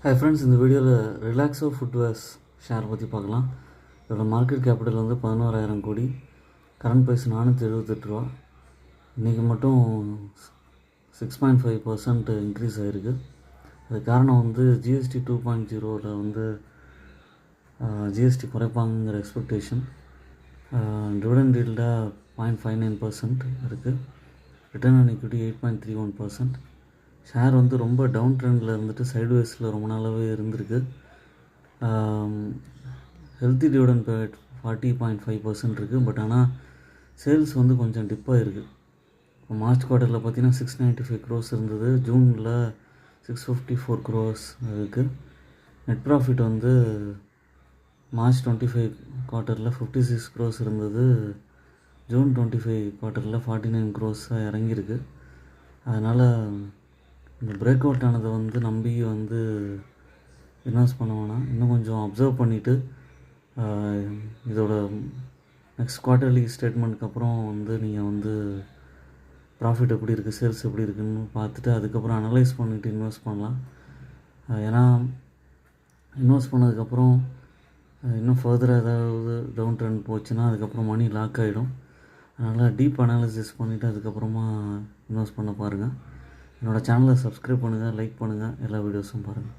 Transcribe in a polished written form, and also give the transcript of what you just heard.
Hi friends, இந்த வீடியோவில் Relaxo footwears share பற்றி பார்க்கலாம். இதோட மார்க்கெட் கேபிட்டல் வந்து 11,000 கோடி, கரண்ட் ப்ரைஸ் 478 ரூபா. இன்றைக்கி மட்டும் 6.5% இன்க்ரீஸ் ஆகிருக்கு. அது காரணம் வந்து ஜிஎஸ்டி 2.0வில் வந்து ஜிஎஸ்டி குறைப்பாங்கிற எக்ஸ்பெக்டேஷன். டிவிடெண்ட் ஈல்டாக 0.59% இருக்குது. Return on equity 8.31%. ஷேர் வந்து ரொம்ப டவுன் ட்ரெண்டில் இருந்துட்டு சைட்வேஸில் ரொம்ப நாளாகவே இருந்திருக்கு. ஹெல்த்தி டிவிடெண்ட் பேட் 40.5% இருக்குது. பட் ஆனால் சேல்ஸ் வந்து கொஞ்சம் டிப்பாக இருக்குது. இப்போ மார்ச் குவார்ட்டரில் பார்த்தீங்கன்னா 695 crores இருந்தது, ஜூனில் 654 crores இருக்குது. நெட் ப்ராஃபிட் வந்து மார்ச் 25 குவார்ட்டரில் 56 crores இருந்தது, ஜூன் 25 குவார்ட்டரில் 49 crores இறங்கியிருக்கு. அதனால் இந்த பிரேக் அவுட் ஆனதை வந்து நம்பி வந்து இன்வெஸ்ட் பண்ண வேணாம். இன்னும் கொஞ்சம் அப்சர்வ் பண்ணிவிட்டு இதோட நெக்ஸ்ட் குவார்ட்டர்லி ஸ்டேட்மெண்ட்டுக்கு அப்புறம் வந்து நீங்கள் வந்து ப்ராஃபிட் எப்படி இருக்குது, சேல்ஸ் எப்படி இருக்குதுன்னு பார்த்துட்டு அதுக்கப்புறம் அனலைஸ் பண்ணிவிட்டு இன்வெஸ்ட் பண்ணலாம். ஏன்னா இன்வெஸ்ட் பண்ணதுக்கப்புறம் இன்னும் ஃபர்தராக ஏதாவது டவுன் ட்ரெண்ட் போச்சுன்னா அதுக்கப்புறம் மணி லாக் ஆகிடும். அதனால் டீப் அனாலிசிஸ் பண்ணிவிட்டு அதுக்கப்புறமா இன்வெஸ்ட் பண்ண பாருங்கள். என்னோடய சேனலை சப்ஸ்கிரைப் பண்ணுங்கள், லைக் பண்ணுங்கள், எல்லா வீடியோஸும் பாருங்கள்.